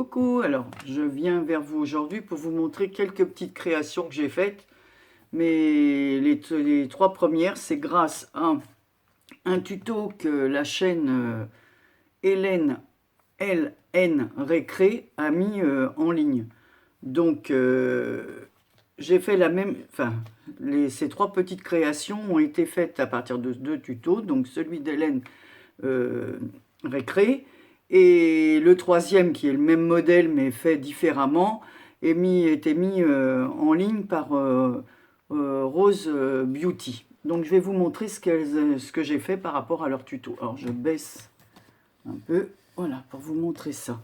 Coucou, alors je viens vers vous aujourd'hui pour vous montrer quelques petites créations que j'ai faites. Mais les trois premières, c'est grâce à un tuto que la chaîne Hélène LN Récré a mis en ligne. Donc j'ai fait la même, enfin ces trois petites créations ont été faites à partir de deux tutos, donc celui d'Hélène Récré, et le troisième qui est le même modèle mais fait différemment était mis en ligne par Rose Beauty. Donc je vais vous montrer ce que j'ai fait par rapport à leur tuto. Alors je baisse un peu, voilà, pour vous montrer ça.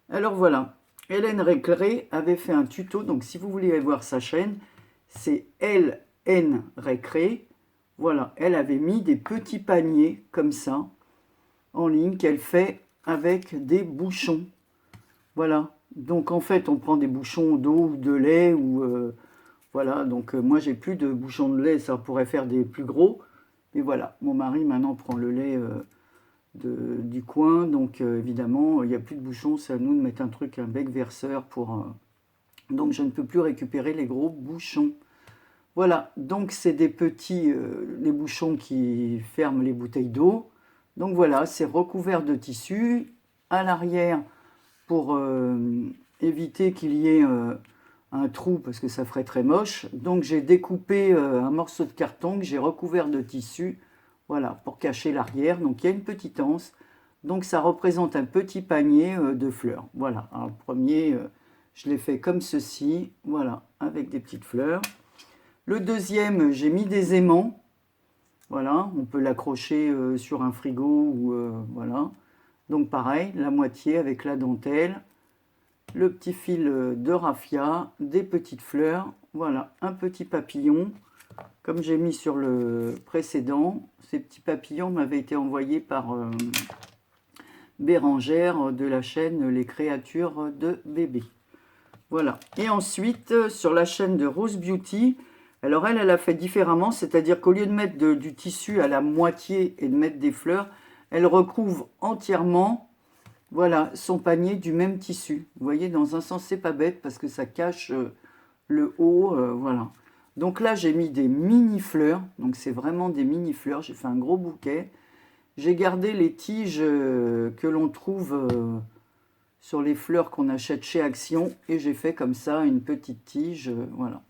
Alors voilà, Hélène Récré avait fait un tuto, donc si vous voulez aller voir sa chaîne, c'est LN Récré. Voilà, elle avait mis des petits paniers comme ça en ligne qu'elle fait avec des bouchons. Voilà, donc en fait on prend des bouchons d'eau ou de lait ou voilà, donc moi j'ai plus de bouchons de lait, ça pourrait faire des plus gros. Mais voilà, mon mari maintenant prend le lait du coin, donc évidemment il n'y a plus de bouchons, c'est à nous de mettre un truc, un bec verseur pour... donc je ne peux plus récupérer les gros bouchons. Voilà, donc c'est des petits, les bouchons qui ferment les bouteilles d'eau. Donc voilà, c'est recouvert de tissu. À l'arrière, pour éviter qu'il y ait un trou, parce que ça ferait très moche. Donc j'ai découpé un morceau de carton que j'ai recouvert de tissu, voilà, pour cacher l'arrière. Donc il y a une petite anse. Donc ça représente un petit panier de fleurs. Voilà, alors, le premier, je l'ai fait comme ceci, voilà, avec des petites fleurs. Le deuxième, j'ai mis des aimants. Voilà, on peut l'accrocher sur un frigo ou voilà. Donc pareil, la moitié avec la dentelle, le petit fil de raffia, des petites fleurs, voilà, un petit papillon, comme j'ai mis sur le précédent. Ces petits papillons m'avaient été envoyés par Bérangère de la chaîne Les Créatures de Bébé. Voilà, et ensuite, sur la chaîne de Rose Beauty, alors elle a fait différemment, c'est-à-dire qu'au lieu de mettre du tissu à la moitié et de mettre des fleurs, elle recouvre entièrement, voilà, son panier du même tissu. Vous voyez, dans un sens, c'est pas bête parce que ça cache le haut, voilà. Donc là, j'ai mis des mini-fleurs, donc c'est vraiment des mini-fleurs, j'ai fait un gros bouquet. J'ai gardé les tiges que l'on trouve sur les fleurs qu'on achète chez Action, et j'ai fait comme ça une petite tige, voilà.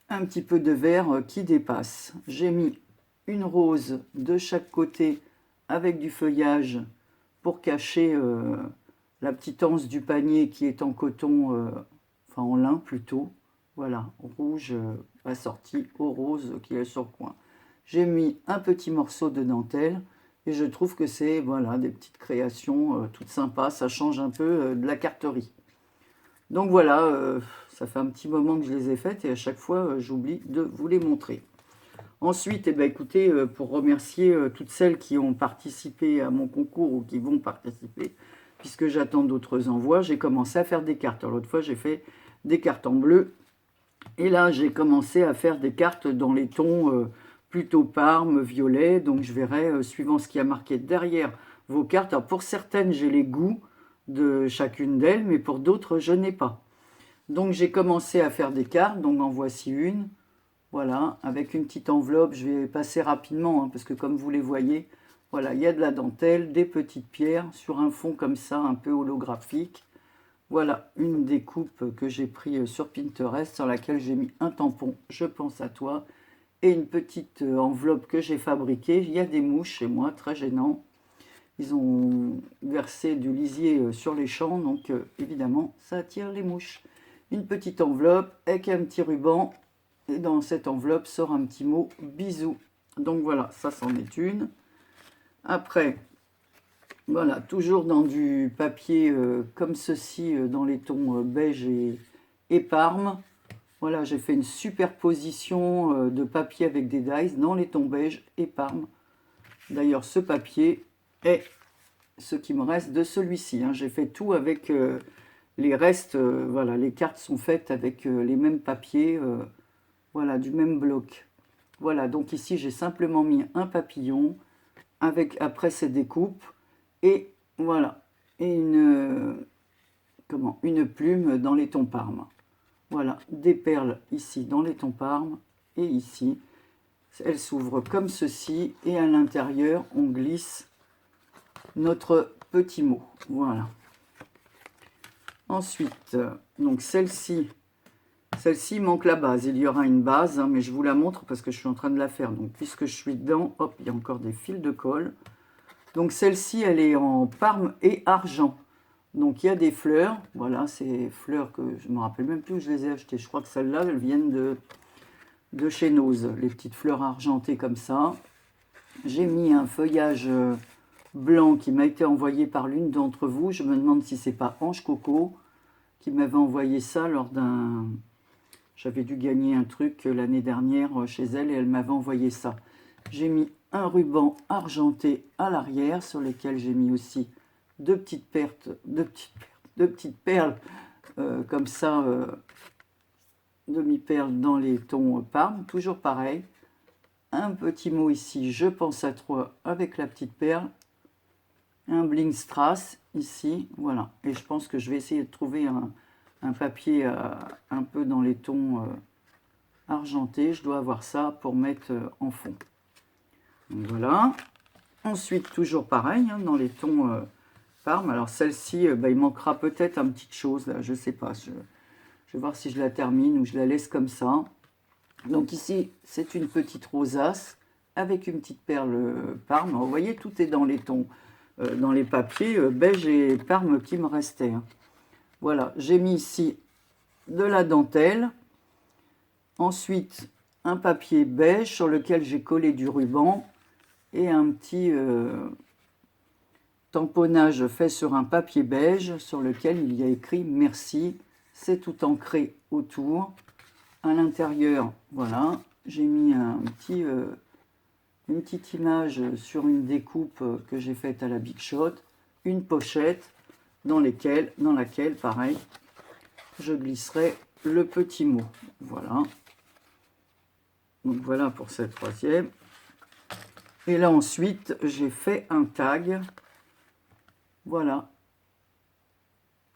Un petit peu de vert qui dépasse. J'ai mis une rose de chaque côté avec du feuillage pour cacher la petite anse du panier qui est en coton, enfin en lin plutôt. Voilà, rouge assorti au rose qui est sur le coin. J'ai mis un petit morceau de dentelle et je trouve que c'est voilà, des petites créations toutes sympas. Ça change un peu de la carterie. Donc voilà, ça fait un petit moment que je les ai faites et à chaque fois, j'oublie de vous les montrer. Ensuite, eh ben, écoutez, pour remercier toutes celles qui ont participé à mon concours ou qui vont participer, puisque j'attends d'autres envois, j'ai commencé à faire des cartes. L'autre fois, j'ai fait des cartes en bleu. Et là, j'ai commencé à faire des cartes dans les tons plutôt parme, violet. Donc, je verrai, suivant ce qui a marqué derrière vos cartes. Alors, pour certaines, j'ai les goûts de chacune d'elles, mais pour d'autres, je n'ai pas. Donc j'ai commencé à faire des cartes, donc en voici une, voilà, avec une petite enveloppe. Je vais passer rapidement, hein, parce que comme vous les voyez, voilà, il y a de la dentelle, des petites pierres, sur un fond comme ça, un peu holographique. Voilà, une découpe que j'ai pris sur Pinterest, sur laquelle j'ai mis un tampon, je pense à toi, et une petite enveloppe que j'ai fabriquée. Il y a des mouches chez moi, très gênant. Ils ont versé du lisier sur les champs, donc évidemment, ça attire les mouches. Une petite enveloppe avec un petit ruban, et dans cette enveloppe sort un petit mot bisous. Donc voilà, ça c'en est une. Après, voilà, toujours dans du papier comme ceci, dans les tons beige et parme. Voilà, j'ai fait une superposition de papier avec des dies dans les tons beige et parme. D'ailleurs, ce papier est ce qui me reste de celui-ci. Hein. J'ai fait tout avec les restes. Voilà, les cartes sont faites avec les mêmes papiers, voilà, du même bloc. Voilà, donc ici, j'ai simplement mis un papillon avec après ces découpes. Et voilà, et une plume dans les tons Parme. Voilà, des perles ici dans les tons Parme et ici. Elle s'ouvre comme ceci et à l'intérieur, on glisse notre petit mot. Voilà. Ensuite, donc celle-ci manque la base. Il y aura une base, hein, mais je vous la montre parce que je suis en train de la faire. Donc, puisque je suis dedans, hop, il y a encore des fils de colle. Donc, celle-ci, elle est en parme et argent. Donc, il y a des fleurs. Voilà, ces fleurs que je ne me rappelle même plus où je les ai achetées. Je crois que celles-là, elles viennent de chez Nose. Les petites fleurs argentées comme ça. J'ai mis un feuillage blanc qui m'a été envoyé par l'une d'entre vous. Je me demande si c'est pas Ange Coco qui m'avait envoyé ça lors d'un... J'avais dû gagner un truc l'année dernière chez elle et elle m'avait envoyé ça. J'ai mis un ruban argenté à l'arrière sur lequel j'ai mis aussi deux petites perles comme ça, demi-perles dans les tons Parme, toujours pareil. Un petit mot ici, je pense à toi avec la petite perle. Un bling strass ici, voilà. Et je pense que je vais essayer de trouver un papier un peu dans les tons argentés. Je dois avoir ça pour mettre en fond. Donc voilà. Ensuite, toujours pareil, hein, dans les tons Parme. Alors celle-ci, il manquera peut-être une petite chose, là, je ne sais pas. Je vais voir si je la termine ou je la laisse comme ça. Donc ici, c'est une petite rosace avec une petite perle Parme. Alors, vous voyez, tout est dans les tons, dans les papiers beige et Parme qui me restaient. Hein. Voilà, j'ai mis ici de la dentelle. Ensuite, un papier beige sur lequel j'ai collé du ruban et un petit tamponnage fait sur un papier beige sur lequel il y a écrit merci. C'est tout ancré autour. À l'intérieur, voilà, j'ai mis une petite image sur une découpe que j'ai faite à la Big Shot, une pochette dans laquelle, pareil, je glisserai le petit mot. Voilà. Donc voilà pour cette troisième. Et là ensuite, j'ai fait un tag. Voilà.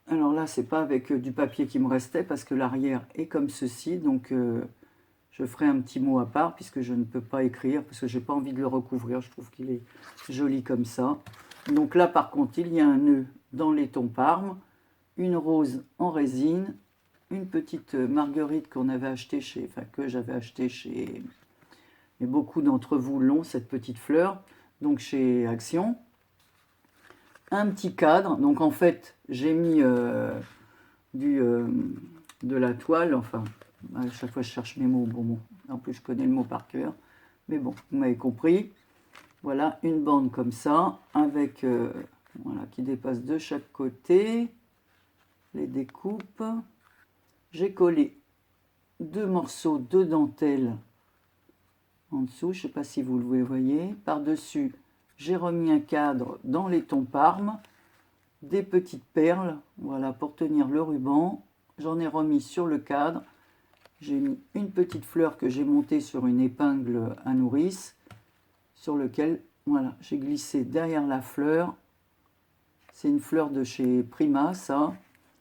Alors là, c'est pas avec du papier qui me restait parce que l'arrière est comme ceci. Donc je ferai un petit mot à part puisque je ne peux pas écrire parce que j'ai pas envie de le recouvrir. Je trouve qu'il est joli comme ça. Donc là, par contre, il y a un nœud dans les tons Parme, une rose en résine, une petite marguerite qu'on avait acheté que j'avais acheté chez... Mais beaucoup d'entre vous l'ont, cette petite fleur, donc chez Action. Un petit cadre, donc en fait, j'ai mis de la toile, enfin, à chaque fois je cherche mes mots, bon, en plus je connais le mot par cœur, mais bon, vous m'avez compris. Voilà, une bande comme ça, avec, voilà, qui dépasse de chaque côté, les découpes. J'ai collé deux morceaux de dentelle en dessous, je ne sais pas si vous le voyez. Par-dessus, j'ai remis un cadre dans les tons Parme, des petites perles, voilà, pour tenir le ruban. J'en ai remis sur le cadre. J'ai mis une petite fleur que j'ai montée sur une épingle à nourrice, sur lequel, voilà, j'ai glissé derrière la fleur. C'est une fleur de chez Prima, ça.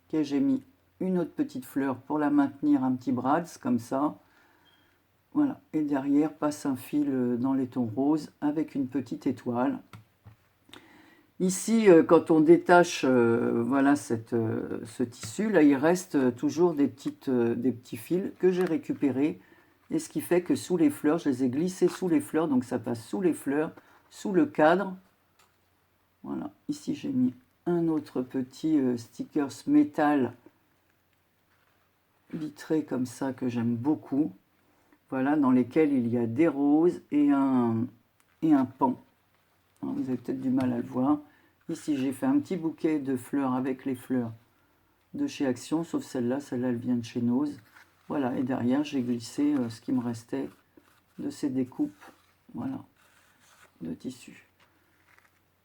Okay, j'ai mis une autre petite fleur pour la maintenir, un petit brads, comme ça. Voilà, et derrière passe un fil dans les tons roses avec une petite étoile. Ici, quand on détache voilà, ce tissu, là, il reste toujours des petits fils que j'ai récupérés. Et ce qui fait que sous les fleurs, je les ai glissés sous les fleurs, donc ça passe sous les fleurs, sous le cadre. Voilà, ici j'ai mis un autre petit stickers métal vitré comme ça que j'aime beaucoup. Voilà, dans lesquels il y a des roses et un pan. Vous avez peut-être du mal à le voir. Ici, j'ai fait un petit bouquet de fleurs avec les fleurs de chez Action, sauf celle-là. Celle-là, elle vient de chez Nose. Voilà, et derrière, j'ai glissé ce qui me restait de ces découpes, voilà, de tissu.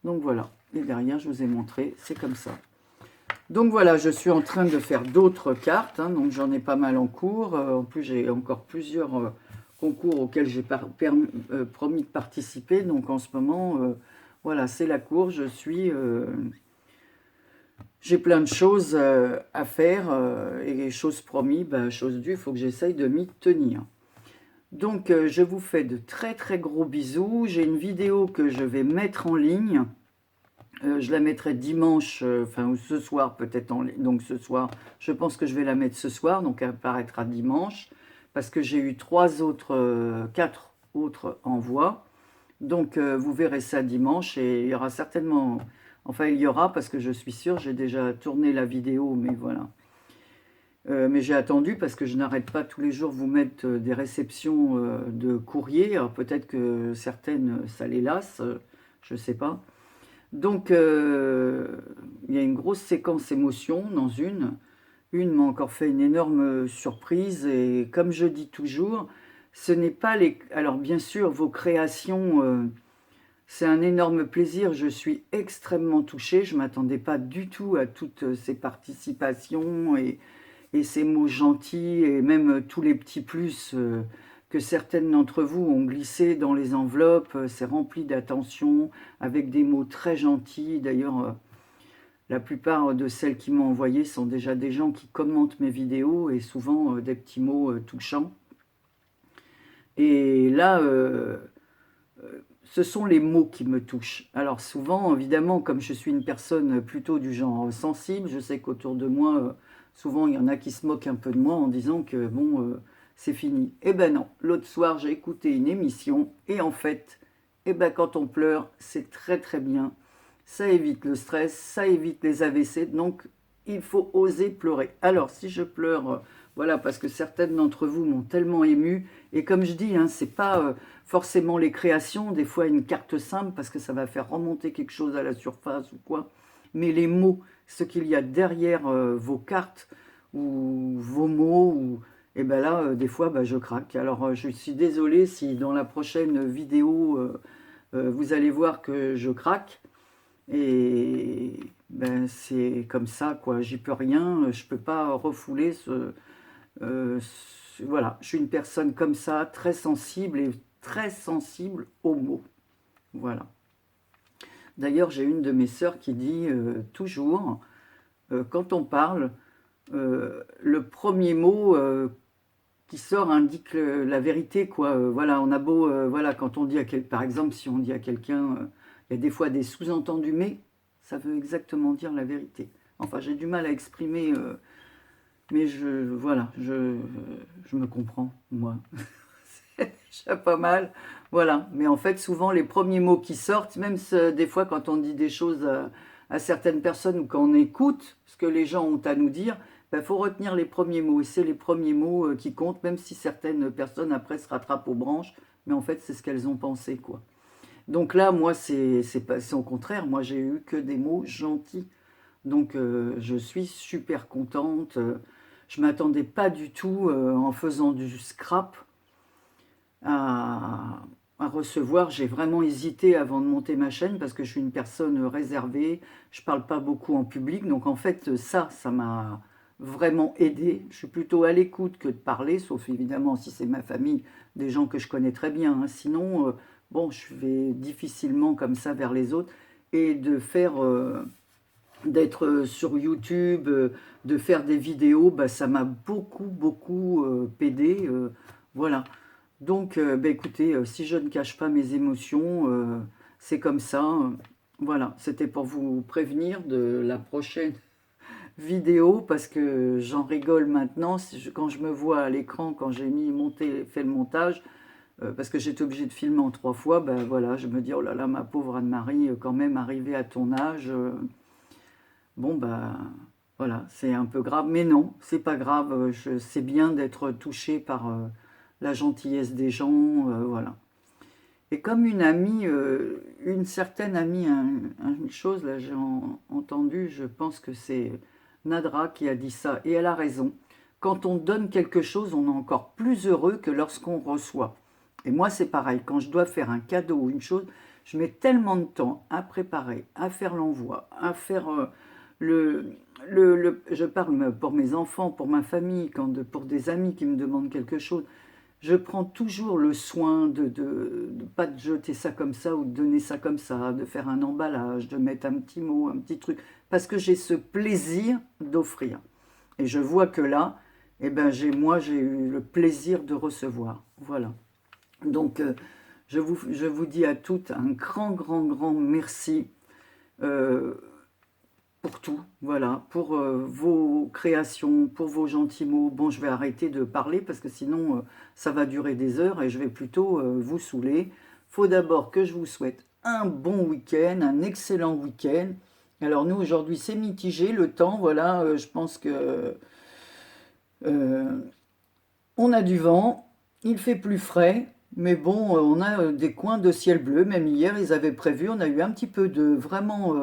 Donc voilà, et derrière, je vous ai montré, c'est comme ça. Donc voilà, je suis en train de faire d'autres cartes, hein, donc j'en ai pas mal en cours. En plus, j'ai encore plusieurs concours auxquels j'ai promis de participer. Donc en ce moment, voilà, c'est la course. Je suis j'ai plein de choses à faire et choses promis, chose due, il faut que j'essaye de m'y tenir. Donc, je vous fais de très très gros bisous. J'ai une vidéo que je vais mettre en ligne. Je la mettrai dimanche, enfin ou ce soir peut-être en ligne. Donc ce soir, je pense que je vais la mettre ce soir, donc elle apparaîtra dimanche. Parce que j'ai eu 4 autres envois. Donc vous verrez ça dimanche et il y aura certainement... Enfin il y aura parce que je suis sûre, j'ai déjà tourné la vidéo, mais voilà. Mais j'ai attendu parce que je n'arrête pas tous les jours vous mettre des réceptions de courrier. Alors peut-être que certaines, ça les lasse, je ne sais pas. Donc il y a une grosse séquence émotion dans une. Une m'a encore fait une énorme surprise et comme je dis toujours, ce n'est pas les... Alors bien sûr, vos créations, c'est un énorme plaisir. Je suis extrêmement touchée. Je ne m'attendais pas du tout à toutes ces participations et ces mots gentils et même tous les petits plus que certaines d'entre vous ont glissés dans les enveloppes. C'est rempli d'attention avec des mots très gentils. D'ailleurs, la plupart de celles qui m'ont envoyé sont déjà des gens qui commentent mes vidéos et souvent des petits mots touchants. Et là, ce sont les mots qui me touchent. Alors souvent, évidemment, comme je suis une personne plutôt du genre sensible, je sais qu'autour de moi, souvent il y en a qui se moquent un peu de moi en disant que bon, c'est fini. Eh ben non, l'autre soir j'ai écouté une émission et en fait, eh ben quand on pleure, c'est très très bien. Ça évite le stress, ça évite les AVC, donc il faut oser pleurer. Alors si je pleure, voilà, parce que certaines d'entre vous m'ont tellement ému, et comme je dis, hein, c'est pas forcément les créations, des fois une carte simple, parce que ça va faire remonter quelque chose à la surface ou quoi, mais les mots, ce qu'il y a derrière vos cartes, ou vos mots, ou... Et bien là, des fois, je craque. Alors, je suis désolée si dans la prochaine vidéo, vous allez voir que je craque. Et ben, c'est comme ça, quoi. J'y peux rien. Je peux pas refouler voilà, je suis une personne comme ça, très sensible et très sensible aux mots. Voilà. D'ailleurs, j'ai une de mes sœurs qui dit toujours, quand on parle, le premier mot qui sort indique la vérité, quoi. Voilà, on a beau, voilà, quand on dit à par exemple, si on dit à quelqu'un, il y a des fois des sous-entendus, mais ça veut exactement dire la vérité. Enfin, j'ai du mal à exprimer, mais voilà, je me comprends, moi. C'est déjà pas mal, voilà. Mais en fait, souvent, les premiers mots qui sortent, même des fois quand on dit des choses à certaines personnes ou quand on écoute ce que les gens ont à nous dire, il faut retenir les premiers mots. Et c'est les premiers mots qui comptent, même si certaines personnes après se rattrapent aux branches. Mais en fait, c'est ce qu'elles ont pensé, quoi. Donc là, moi, c'est au contraire. Moi, j'ai eu que des mots gentils. Donc, je suis super contente. Je ne m'attendais pas du tout, en faisant du scrap, à recevoir. J'ai vraiment hésité avant de monter ma chaîne parce que je suis une personne réservée. Je ne parle pas beaucoup en public. Donc, en fait, ça m'a vraiment aidé. Je suis plutôt à l'écoute que de parler, sauf évidemment si c'est ma famille, des gens que je connais très bien, hein. Sinon, bon, je vais difficilement comme ça vers les autres. Et de faire... d'être sur YouTube, de faire des vidéos, ça m'a beaucoup aidé. Voilà. Donc, écoutez, si je ne cache pas mes émotions, c'est comme ça. Voilà, c'était pour vous prévenir de la prochaine vidéo, parce que j'en rigole maintenant. Quand je me vois à l'écran, quand j'ai fait le montage, parce que j'étais obligée de filmer en 3 fois, voilà, je me dis, oh là là, ma pauvre Anne-Marie, quand même, arrivée à ton âge... Bon, voilà, c'est un peu grave, mais non, c'est pas grave. C'est bien d'être touché par la gentillesse des gens, voilà. Et comme une amie, une certaine amie, une chose, là, j'ai entendu, je pense que c'est Nadra qui a dit ça, et elle a raison. Quand on donne quelque chose, on est encore plus heureux que lorsqu'on reçoit. Et moi, c'est pareil, quand je dois faire un cadeau ou une chose, je mets tellement de temps à préparer, à faire l'envoi, à faire... je parle pour mes enfants, pour ma famille, pour des amis qui me demandent quelque chose. je prends toujours le soin de pas de jeter ça comme ça ou de donner ça comme ça, de faire un emballage, de mettre un petit mot, un petit truc, parce que j'ai ce plaisir d'offrir. Et je vois que là, eh ben, moi, j'ai eu le plaisir de recevoir. Voilà. Donc, je vous dis à toutes un grand, grand, grand merci euh, pour tout. Voilà, pour vos créations, pour vos gentils mots. Bon, je vais arrêter de parler parce que sinon, ça va durer des heures et je vais plutôt vous saouler. Faut d'abord que je vous souhaite un bon week-end, un excellent week-end. Alors nous, aujourd'hui, c'est mitigé, le temps, voilà, je pense que euh, on a du vent, il fait plus frais, mais bon, on a des coins de ciel bleu. Même hier, ils avaient prévu, on a eu un petit peu de, vraiment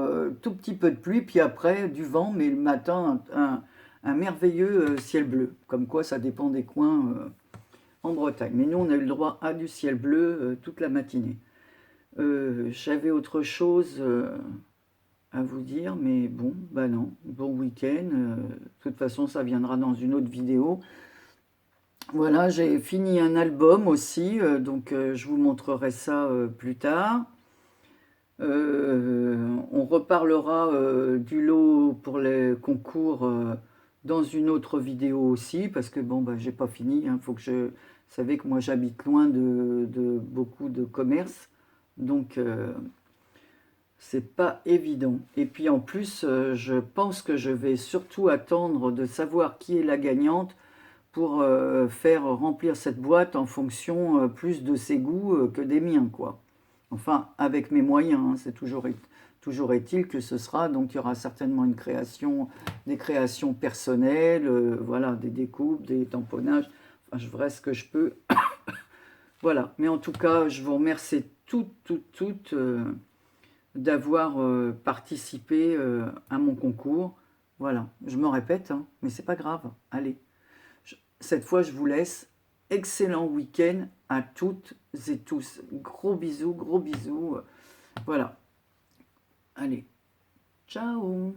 tout petit peu de pluie, puis après du vent, mais le matin, un merveilleux ciel bleu. Comme quoi, ça dépend des coins en Bretagne. Mais nous, on a eu le droit à du ciel bleu toute la matinée. J'avais autre chose à vous dire, mais bon, bah non, bon week-end. De toute façon, ça viendra dans une autre vidéo. Voilà, j'ai fini un album aussi, donc je vous montrerai ça plus tard. On reparlera du lot pour les concours dans une autre vidéo aussi, parce que bon, bah, j'ai pas fini. Faut que je... Vous savez que moi j'habite loin de beaucoup de commerces, donc c'est pas évident. Et puis en plus, je pense que je vais surtout attendre de savoir qui est la gagnante pour faire remplir cette boîte en fonction plus de ses goûts que des miens, quoi. Enfin, avec mes moyens, hein, c'est toujours est-il que ce sera, donc il y aura certainement une création, des créations personnelles, voilà, des découpes, des tamponnages, enfin, je ferai ce que je peux. Voilà, mais en tout cas, je vous remercie toutes d'avoir participé à mon concours. Voilà, je me répète, hein, mais c'est pas grave, allez. Cette fois, je vous laisse. Excellent week-end à toutes et tous. Gros bisous, gros bisous. Voilà. Allez. Ciao.